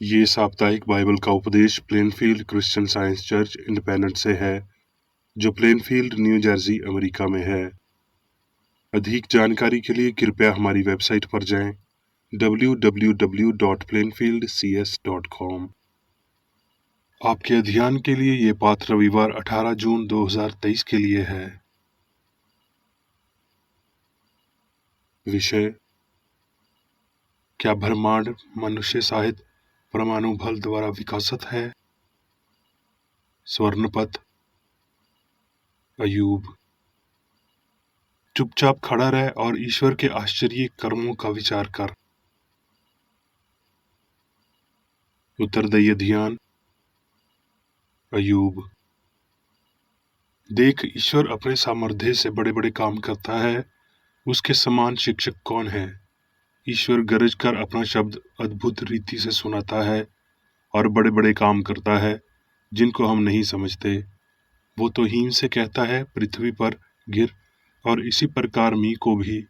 ये साप्ताहिक बाइबल का उपदेश Plainfield Christian science church independent से है, जो प्लेनफील्ड, न्यू जर्सी, अमेरिका में है। अधिक जानकारी के लिए कृपया हमारी वेबसाइट पर जाएं www.plainfieldcs.com। आपके अध्ययन के लिए ये पाठ रविवार 18 जून 2023 के लिए है। विषय: क्या ब्रह्मांड मनुष्य सहित परमाणु बल द्वारा विकसित है? स्वर्णपथ। अयूब। चुपचाप खड़ा रह और ईश्वर के आश्चर्य कर्मों का विचार कर। उत्तरदायी अध्ययन। अयूब। देख, ईश्वर अपने सामर्थ्य से बड़े बड़े काम करता है। उसके समान शिक्षक कौन है? ईश्वर गरज कर अपना शब्द अद्भुत रीति से सुनाता है और बड़े बड़े काम करता है जिनको हम नहीं समझते। वो तो हिम से कहता है, पृथ्वी पर गिर, और इसी प्रकार मी को भी,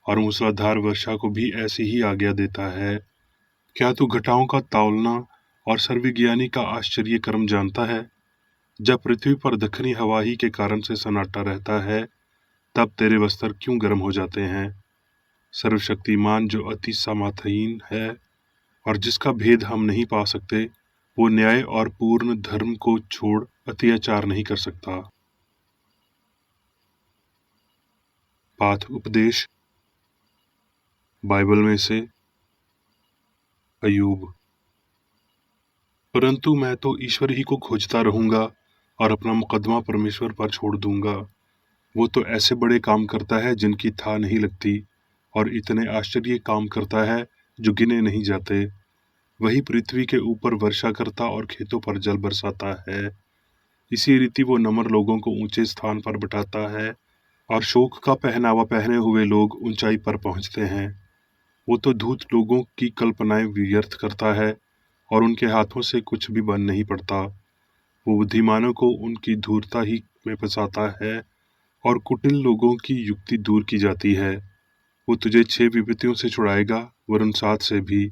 और मूसलाधार वर्षा को भी ऐसी ही आज्ञा देता है। क्या तू घटाओं का तौलना और सर्वविज्ञानी का आश्चर्य कर्म जानता है? जब पृथ्वी पर दक्षिणी हवा ही के कारण से सन्नाटा रहता है, तब तेरे वस्त्र क्यों गर्म हो जाते हैं? सर्वशक्तिमान जो अति सामर्थहीन है और जिसका भेद हम नहीं पा सकते, वो न्याय और पूर्ण धर्म को छोड़ अत्याचार नहीं कर सकता। पाठ उपदेश बाइबल में से। अयूब। परंतु मैं तो ईश्वर ही को खोजता रहूंगा और अपना मुकदमा परमेश्वर पर छोड़ दूंगा। वो तो ऐसे बड़े काम करता है जिनकी था नहीं लगती, और इतने आश्चर्य काम करता है जो गिने नहीं जाते। वही पृथ्वी के ऊपर वर्षा करता और खेतों पर जल बरसाता है। इसी रीति वो नम्र लोगों को ऊंचे स्थान पर बिठाता है और शोक का पहनावा पहने हुए लोग ऊंचाई पर पहुंचते हैं। वो तो धूर्त लोगों की कल्पनाएं व्यर्थ करता है और उनके हाथों से कुछ भी बन नहीं पड़ता। वो बुद्धिमानों को उनकी धूर्तता ही में फंसाता है और कुटिल लोगों की युक्ति दूर की जाती है। वो तुझे 6 विपत्तियों से छुड़ाएगा, वरन 7 से भी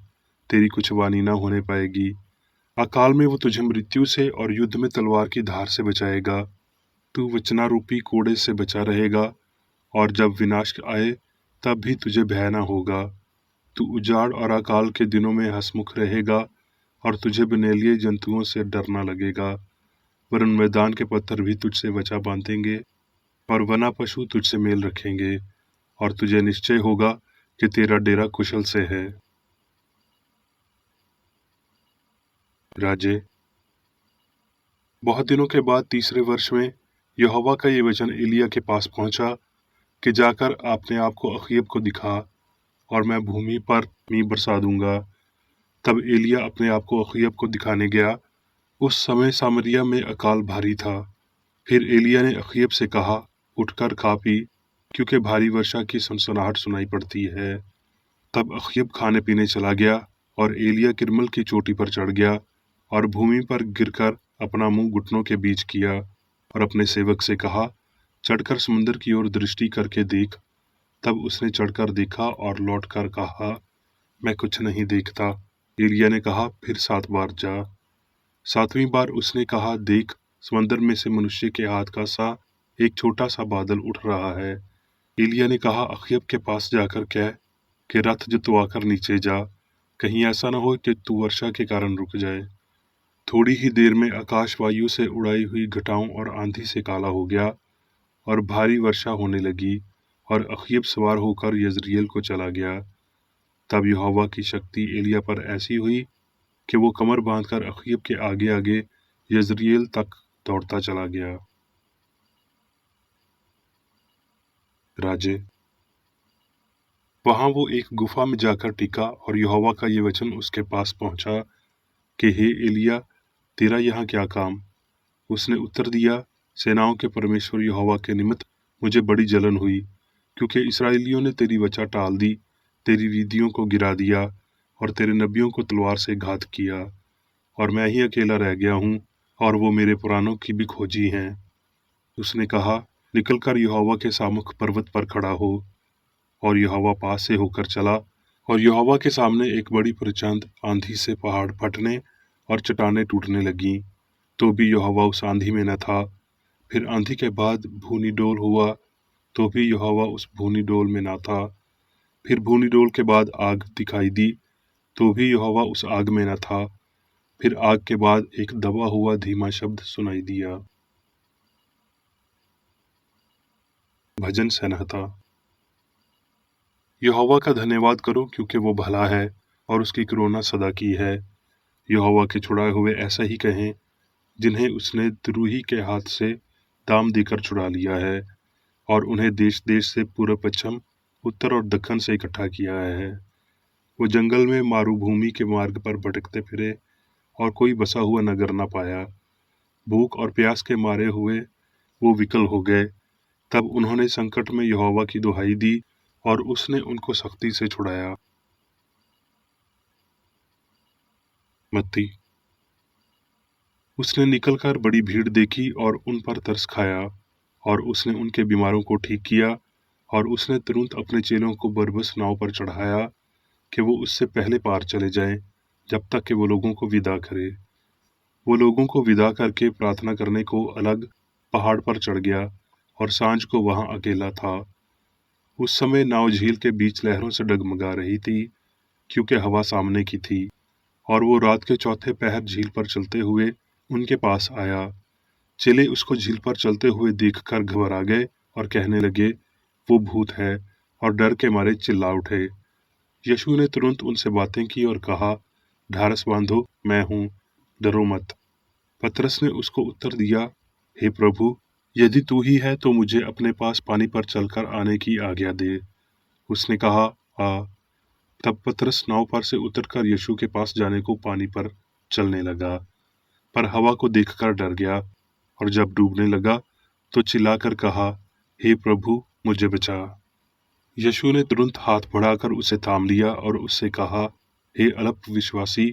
तेरी कुछ वानी न होने पाएगी। अकाल में वो तुझे मृत्यु से और युद्ध में तलवार की धार से बचाएगा। तू वचनारूपी कोड़े से बचा रहेगा, और जब विनाश आए तब भी तुझे भय न होगा। तू उजाड़ और अकाल के दिनों में हंसमुख रहेगा, और तुझे बनेलिए जंतुओं से डरना लगेगा। वरन मैदान के पत्थर भी तुझसे वचा बांधेंगे और वना पशु तुझसे मेल रखेंगे, और तुझे निश्चय होगा कि तेरा डेरा कुशल से है। राजे। बहुत दिनों के बाद तीसरे वर्ष में यहोवा का ये वचन एलिया के पास पहुंचा कि जाकर अपने आप को अखीयब को दिखा, और मैं भूमि पर मी बरसा दूंगा। तब एलिया अपने आप को अखीयब को दिखाने गया। उस समय सामरिया में अकाल भारी था। फिर एलिया ने अखीयब से कहा, उठकर खा पी, क्योंकि भारी वर्षा की सनसनाहट सुनाई पड़ती है। तब अखीयब खाने पीने चला गया, और एलिया किरमल की चोटी पर चढ़ गया और भूमि पर गिरकर अपना मुंह घुटनों के बीच किया और अपने सेवक से कहा, चढ़कर समुद्र की ओर दृष्टि करके देख। तब उसने चढ़कर देखा और लौटकर कहा, मैं कुछ नहीं देखता। एलिया ने कहा, फिर 7 बार जा। 7वीं बार उसने कहा, देख, समंदर में से मनुष्य के हाथ का सा एक छोटा सा बादल उठ रहा है। एलिया ने कहा, अखीयब के पास जाकर कह कि रथ जुतवाकर नीचे जा, कहीं ऐसा न हो कि तू वर्षा के कारण रुक जाए। थोड़ी ही देर में आकाश वायु से उड़ाई हुई घटाओं और आंधी से काला हो गया, और भारी वर्षा होने लगी, और अखीयब सवार होकर यजरियल को चला गया। तब यहोवा की शक्ति एलिया पर ऐसी हुई कि वो कमर बांधकर अखीयब के आगे आगे यजरियल तक दौड़ता चला गया। राजे। वहां वो एक गुफा में जाकर टिका, और यहोवा का ये वचन उसके पास पहुंचा कि हे एलिया, तेरा यहाँ क्या काम? उसने उत्तर दिया, सेनाओं के परमेश्वर यहोवा के निमित्त मुझे बड़ी जलन हुई, क्योंकि इस्राएलियों ने तेरी वचा टाल दी, तेरी विधियों को गिरा दिया और तेरे नबियों को तलवार से घात किया, और मैं ही अकेला रह गया हूँ, और वो मेरे पुरानों की भी खोजी हैं। उसने कहा, निकलकर यहोवा के सामुख पर्वत पर खड़ा हो। और यहोवा पास से होकर चला और यहोवा के सामने एक बड़ी प्रचंड आंधी से पहाड़ फटने और चट्टानें टूटने लगीं, तो भी यहोवा उस आंधी में न था। फिर आंधी के बाद भूनी डोल हुआ, तो भी यहोवा उस भूनी डोल में न था। फिर भूनी डोल के बाद आग दिखाई दी, तो भी यहोवा उस आग में न था। फिर आग के बाद एक दबा हुआ धीमा शब्द सुनाई दिया। भजन संहिता। यहोवा का धन्यवाद करो, क्योंकि वो भला है और उसकी करुणा सदा की है। यहोवा के छुड़ाए हुए ऐसा ही कहें, जिन्हें उसने द्रोही के हाथ से दाम देकर छुड़ा लिया है, और उन्हें देश देश से पूर्व पश्चिम उत्तर और दक्षिण से इकट्ठा किया है। वो जंगल में मरुभूमि के मार्ग पर भटकते फिरे और कोई बसा हुआ नगर न पाया। भूख और प्यास के मारे हुए वो विकल हो गए। तब उन्होंने संकट में यहोवा की दुहाई दी और उसने उनको सख्ती से छुड़ाया। मत्ती। उसने निकलकर बड़ी भीड़ देखी और उन पर तरस खाया, और उसने उनके बीमारों को ठीक किया, और उसने तुरंत अपने चेलों को बरबस नाव पर चढ़ाया कि वो उससे पहले पार चले जाएं, जब तक कि वो लोगों को विदा करे। वो लोगों को विदा करके प्रार्थना करने को अलग पहाड़ पर चढ़ गया, और सांझ को वहां अकेला था। उस समय नाव झील के बीच लहरों से डगमगा रही थी, क्योंकि हवा सामने की थी। और वो रात के चौथे पहर झील पर चलते हुए उनके पास आया। चेले उसको झील पर चलते हुए देखकर घबरा गए और कहने लगे, वो भूत है, और डर के मारे चिल्ला उठे। यीशु ने तुरंत उनसे बातें की और कहा, ढारस बांधो, मैं हूँ, डरो मत। पतरस ने उसको उत्तर दिया, हे प्रभु, यदि तू ही है तो मुझे अपने पास पानी पर चलकर आने की आज्ञा दे। उसने कहा, आ। तब पतरस नाव पर से उतरकर यीशु के पास जाने को पानी पर चलने लगा, पर हवा को देखकर डर गया, और जब डूबने लगा तो चिल्लाकर कहा, हे प्रभु, मुझे बचा। यीशु ने तुरंत हाथ बढ़ाकर उसे थाम लिया और उससे कहा, हे अल्प विश्वासी,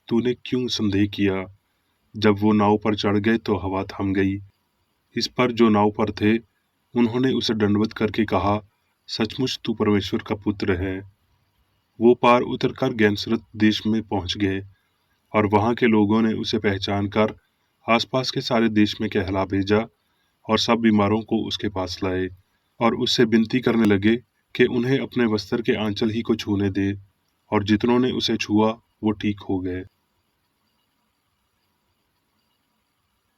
तूने क्यों संदेह किया। जब वो नाव पर चढ़ गए तो हवा थम गई। इस पर जो नाव पर थे उन्होंने उसे दंडवत करके कहा, सचमुच तू परमेश्वर का पुत्र है। वो पार उतरकर गेनसरत देश में पहुंच गए, और वहां के लोगों ने उसे पहचान कर आसपास के सारे देश में कहला भेजा, और सब बीमारों को उसके पास लाए, और उससे विनती करने लगे कि उन्हें अपने वस्त्र के आंचल ही को छूने दे, और जितनों ने उसे छुआ वो ठीक हो गए।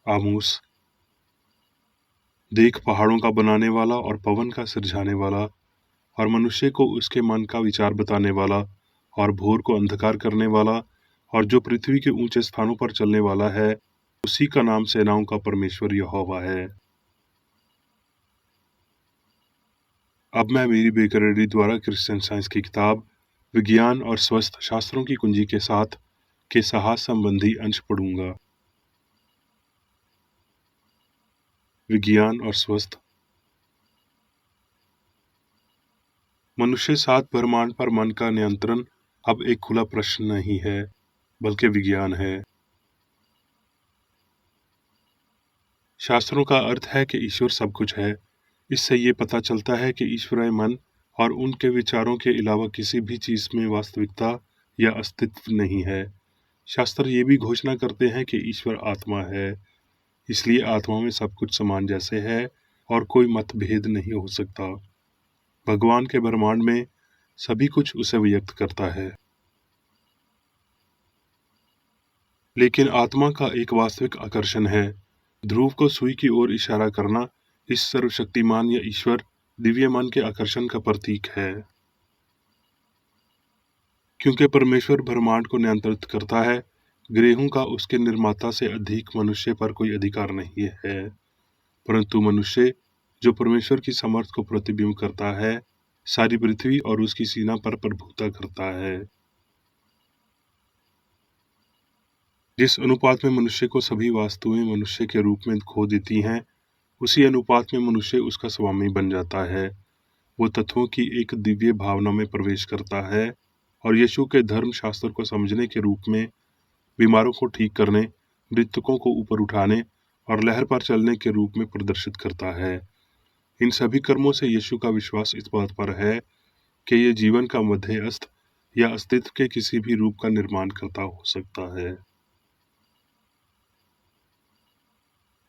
आमोस। देख, पहाड़ों का बनाने वाला और पवन का सिरझाने वाला, और मनुष्य को उसके मन का विचार बताने वाला, और भोर को अंधकार करने वाला, और जो पृथ्वी के ऊंचे स्थानों पर चलने वाला है, उसी का नाम सेनाओं का परमेश्वर यहोवा है। अब मैं मेरी बेकरारी द्वारा क्रिश्चियन साइंस की किताब विज्ञान और स्वस्थ शास्त्रों की कुंजी के साथ के साहस संबंधी अंश पढ़ूंगा। विज्ञान और स्वस्थ। मनुष्य सात ब्रह्मांड पर मन का नियंत्रण अब एक खुला प्रश्न नहीं है, बल्कि विज्ञान है। शास्त्रों का अर्थ है कि ईश्वर सब कुछ है। इससे ये पता चलता है कि ईश्वरीय मन और उनके विचारों के अलावा किसी भी चीज में वास्तविकता या अस्तित्व नहीं है। शास्त्र ये भी घोषणा करते हैं कि ईश्वर आत्मा है, इसलिए आत्मा में सब कुछ समान जैसे है और कोई मतभेद नहीं हो सकता। भगवान के ब्रह्मांड में सभी कुछ उसे व्यक्त करता है। लेकिन आत्मा का एक वास्तविक आकर्षण है। ध्रुव को सुई की ओर इशारा करना इस सर्वशक्तिमान या ईश्वर दिव्य मन के आकर्षण का प्रतीक है। क्योंकि परमेश्वर ब्रह्मांड को नियंत्रित करता है, ग्रहों का उसके निर्माता से अधिक मनुष्य पर कोई अधिकार नहीं है। परंतु मनुष्य, जो परमेश्वर की समर्थ को प्रतिबिंब करता है, सारी पृथ्वी और उसकी सीमा पर प्रभुता करता है। जिस अनुपात में मनुष्य को सभी वस्तुएं मनुष्य के रूप में खो देती हैं, उसी अनुपात में मनुष्य उसका स्वामी बन जाता है। वो तत्वों की एक दिव्य भावना में प्रवेश करता है, और यीशु के धर्म शास्त्र को समझने के रूप में बीमारों को ठीक करने, मृतकों को ऊपर उठाने और लहर पर चलने के रूप में प्रदर्शित करता है। इन सभी कर्मों से यीशु का विश्वास इस बात पर है कि ये जीवन का मध्यस्थ या अस्तित्व के किसी भी रूप का निर्माण करता हो सकता है।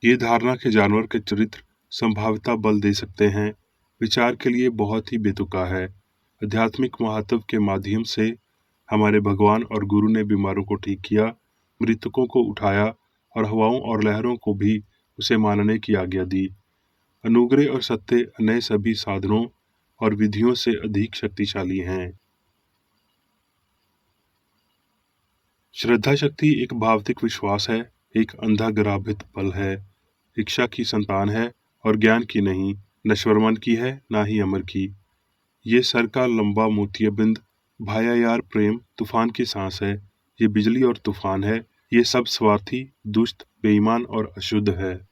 ये धारणा के जानवर के चरित्र संभाव्यता बल दे सकते हैं, विचार के लिए बहुत ही बेतुका है। आध्यात्मिक महत्व के माध्यम से हमारे भगवान और गुरु ने बीमारों को ठीक किया, मृतकों को उठाया और हवाओं और लहरों को भी उसे मानने की आज्ञा दी। अनुग्रह और सत्य अन्य सभी साधनों और विधियों से अधिक शक्तिशाली हैं। श्रद्धा शक्ति एक भावनिक विश्वास है, एक अंधा ग्राभित बल है, इच्छा की संतान है और ज्ञान की नहीं, नश्वर मन की है ना ही अमर की। ये सर का लंबा मोतियाबिंद भायायार प्रेम तूफान की सांस है, ये बिजली और तूफान है, ये सब स्वार्थी, दुष्ट, बेईमान और अशुद्ध है।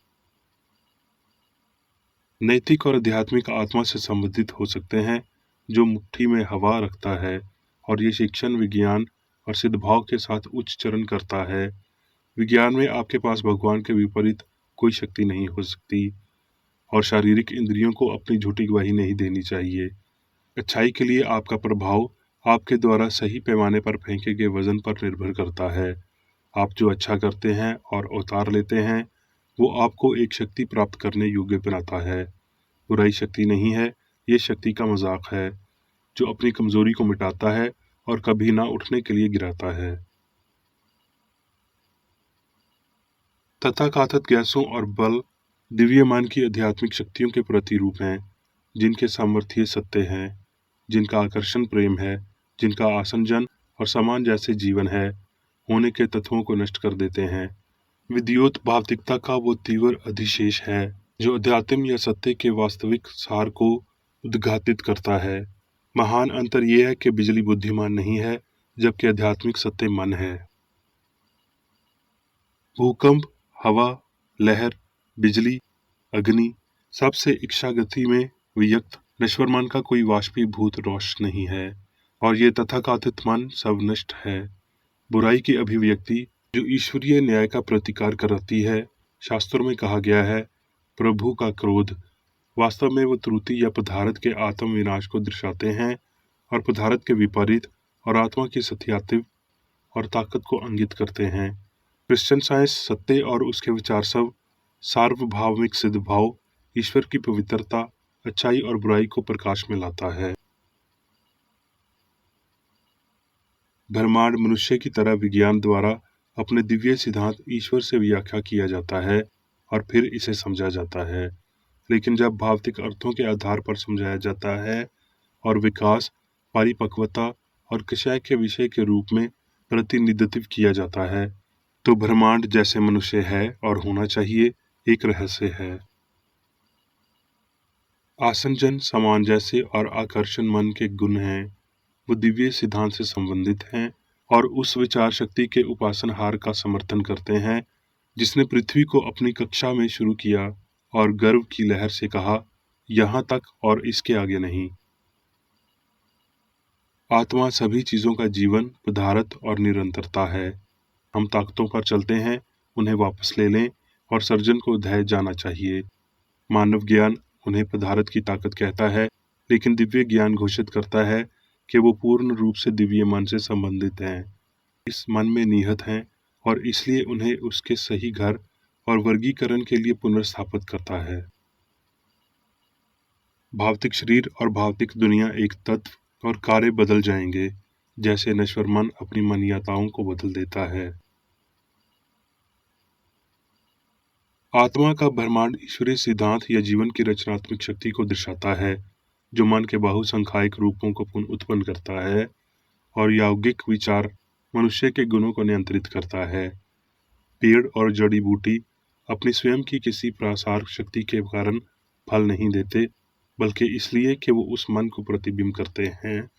नैतिक और आध्यात्मिक आत्मा से संबंधित हो सकते हैं, जो मुट्ठी में हवा रखता है, और ये शिक्षण विज्ञान और सिद्धभाव के साथ उच्च चरण करता है। विज्ञान में आपके पास भगवान के विपरीत कोई शक्ति नहीं हो सकती, और शारीरिक इंद्रियों को अपनी झूठी गवाही नहीं देनी चाहिए। अच्छाई के लिए आपका प्रभाव आपके द्वारा सही पैमाने पर फेंके गए वजन पर निर्भर करता है। आप जो अच्छा करते हैं और अवतार लेते हैं, वो आपको एक शक्ति प्राप्त करने योग्य बनाता है। बुराई शक्ति नहीं है, ये शक्ति का मजाक है, जो अपनी कमजोरी को मिटाता है और कभी ना उठने के लिए गिराता है। तथाकथित गैसों और बल दिव्य मन की आध्यात्मिक शक्तियों के प्रतिरूप हैं, जिनके सामर्थ्य सत्य हैं, जिनका आकर्षण प्रेम है, जिनका आसंजन और समान जैसे जीवन है, होने के तत्वों को नष्ट कर देते हैं। विद्युत भौतिकता का वो तीव्र अधिशेष है, जो अध्यात्म या सत्य के वास्तविक सार को उद्घाटित करता है। महान अंतर यह है कि बिजली बुद्धिमान नहीं है, जबकि आध्यात्मिक सत्य मन है। भूकंप, हवा, लहर, बिजली, अग्नि, सबसे इच्छा गति में वियक्त नश्वर मन का कोई वाष्पीभूत रोष नहीं है, और ये तथाकथित मन सब नष्ट है। बुराई की अभिव्यक्ति जो ईश्वरीय न्याय का प्रतिकार करती है, शास्त्रों में कहा गया है, प्रभु का क्रोध। वास्तव में वो त्रुटि या पदार्थ के आत्म विनाश को दर्शाते हैं, और पदार्थ के विपरीत और आत्मा की सत्यात्व और ताकत को इंगित करते हैं। क्रिश्चियन साइंस सत्य और उसके विचार सब सार्वभौमिक सिद्धभाव, ईश्वर की पवित्रता, अच्छाई और बुराई को प्रकाश में लाता है। ब्रह्मांड मनुष्य की तरह विज्ञान द्वारा अपने दिव्य सिद्धांत ईश्वर से व्याख्या किया जाता है और फिर इसे समझा जाता है। लेकिन जब भौतिक अर्थों के आधार पर समझाया जाता है और विकास, परिपक्वता और क्षय के विषय के रूप में प्रतिनिधित्व किया जाता है, तो ब्रह्मांड जैसे मनुष्य है और होना चाहिए एक रहस्य है। आसंजन, सामंजस्य और आकर्षण मन के गुण हैं। वो दिव्य सिद्धांत से संबंधित हैं और उस विचार शक्ति के उपासनहार का समर्थन करते हैं, जिसने पृथ्वी को अपनी कक्षा में शुरू किया और गर्व की लहर से कहा, यहाँ तक और इसके आगे नहीं। आत्मा सभी चीजों का जीवन, पदार्थ और निरंतरता है। हम ताकतों पर चलते हैं, उन्हें वापस ले लें, और सर्जन को धैर्य जाना चाहिए। मानव ज्ञान उन्हें पदार्थ की ताकत कहता है, लेकिन दिव्य ज्ञान घोषित करता है कि वो पूर्ण रूप से दिव्य मन से संबंधित हैं, इस मन में निहित हैं, और इसलिए उन्हें उसके सही घर और वर्गीकरण के लिए पुनर्स्थापित करता है। भौतिक शरीर और भौतिक दुनिया एक तत्व और कार्य बदल जाएंगे, जैसे नश्वर मन अपनी मान्यताओं को बदल देता है। आत्मा का ब्रह्मांड ईश्वरीय सिद्धांत या जीवन की रचनात्मक शक्ति को दर्शाता है, जो मन के बहुसंख्यक रूपों को पुनः उत्पन्न करता है, और यौगिक विचार मनुष्य के गुणों को नियंत्रित करता है। पेड़ और जड़ी बूटी अपनी स्वयं की किसी प्रसार शक्ति के कारण फल नहीं देते, बल्कि इसलिए कि वो उस मन को प्रतिबिंब करते हैं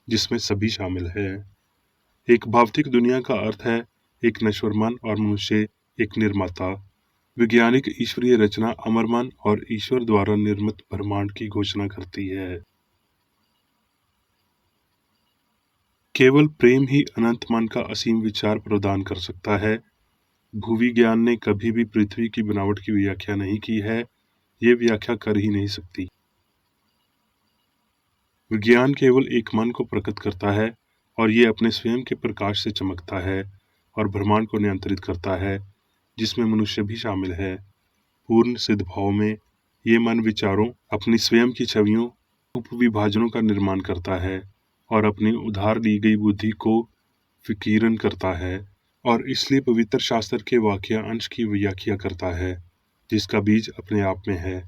जिसमें सभी शामिल है। एक भौतिक दुनिया का अर्थ है एक नश्वर मन और मनुष्य एक निर्माता। वैज्ञानिक ईश्वरीय रचना अमर मन और ईश्वर द्वारा निर्मित ब्रह्मांड की घोषणा करती है। केवल प्रेम ही अनंत मन का असीम विचार प्रदान कर सकता है। भूविज्ञान ने कभी भी पृथ्वी की बनावट की व्याख्या नहीं की है, ये व्याख्या कर ही नहीं सकती। विज्ञान केवल एक मन को प्रकट करता है, और ये अपने स्वयं के प्रकाश से चमकता है और ब्रह्मांड को नियंत्रित करता है, जिसमें मनुष्य भी शामिल है। पूर्ण सिद्ध भाव में ये मन विचारों, अपनी स्वयं की छवियों, उपविभाजनों का निर्माण करता है और अपनी उधार ली गई बुद्धि को विकीर्ण करता है, और इसलिए पवित्र शास्त्र के वाक्य अंश की व्याख्या करता है, जिसका बीज अपने आप में है।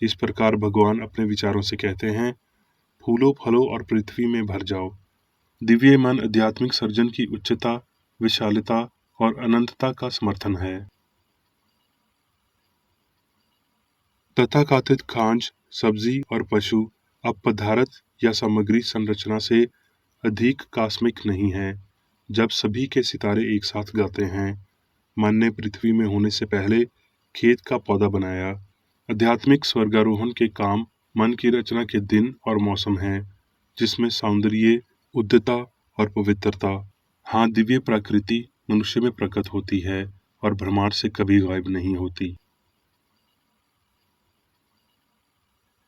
इस प्रकार भगवान अपने विचारों से कहते हैं, फूलो फलो और पृथ्वी में भर जाओ। दिव्य मन आध्यात्मिक सर्जन की उच्चता, विशालता और अनंतता का समर्थन है। तथाकथित खांज, सब्जी और पशु अब पदार्थ या सामग्री संरचना से अधिक कॉस्मिक नहीं है। जब सभी के सितारे एक साथ गाते हैं, मन ने पृथ्वी में होने से पहले खेत का पौधा बनाया। आध्यात्मिक स्वर्गारोहण के काम मन की रचना के दिन और मौसम हैं, जिसमें सौंदर्य, उद्दता और पवित्रता, हाँ दिव्य प्रकृति मनुष्य में प्रकट होती है और ब्रह्मांड से कभी गायब नहीं होती।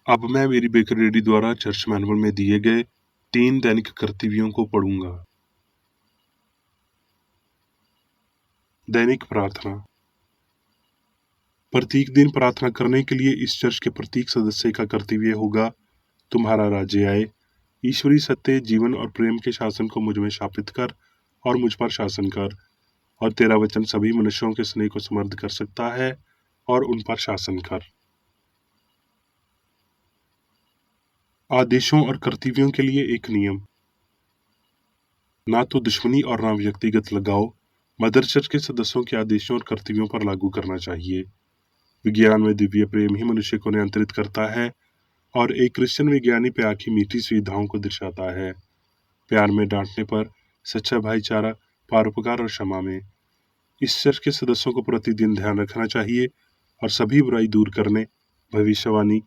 अब मैं मेरी बेकर रेडी द्वारा चर्च मैनुअल में दिए गए 3 दैनिक कर्तव्यों को पढ़ूंगा। दैनिक प्रार्थना। प्रत्येक दिन प्रार्थना करने के लिए इस चर्च के प्रत्येक सदस्य का कर्तव्य होगा, तुम्हारा राज्य आए, ईश्वरीय सत्य, जीवन और प्रेम के शासन को मुझ में स्थापित कर और मुझ पर शासन कर, और तेरा वचन सभी मनुष्यों के स्नेह को समृद्ध कर सकता है और उन पर शासन कर। आदेशों और कर्तव्यों के लिए एक नियम। ना तो दुश्मनी और ना व्यक्तिगत लगाव मदर चर्च के सदस्यों के आदेशों और कर्तव्यों पर लागू करना चाहिए। विज्ञान में दिव्य प्रेम ही मनुष्य को नियंत्रित करता है और एक क्रिश्चियन विज्ञानी प्यार की मीठी सुविधाओं को दर्शाता है। प्यार में डांटने पर, सच्चा भाईचारा, परोपकार और क्षमा में। इस चर्च के सदस्यों को प्रतिदिन ध्यान रखना चाहिए और सभी बुराई दूर करने, भविष्यवाणी,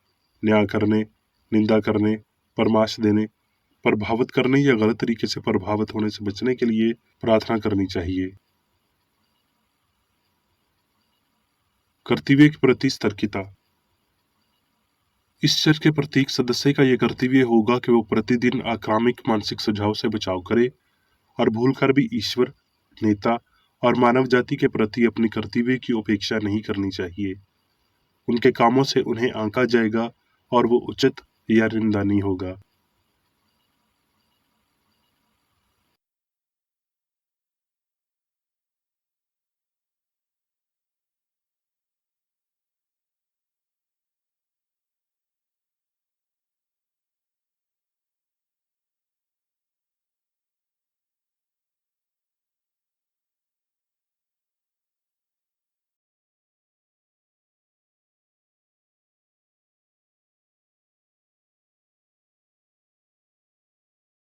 न्याय करने, निंदा करने, परामर्श देने, प्रभावित करने या गलत तरीके से प्रभावित होने से बचने के लिए प्रार्थना करनी चाहिए। कर्तव्य के प्रति सतर्कता। इस चर्च के प्रत्येक सदस्य का यह कर्तव्य होगा कि वो प्रतिदिन आक्रामक मानसिक सुझाव से बचाव करे और भूलकर भी ईश्वर, नेता और मानव जाति के प्रति अपने कर्तव्य की उपेक्षा नहीं करनी चाहिए। उनके कामों से उन्हें आंका जाएगा और वो उचित या निंदनीय होगा।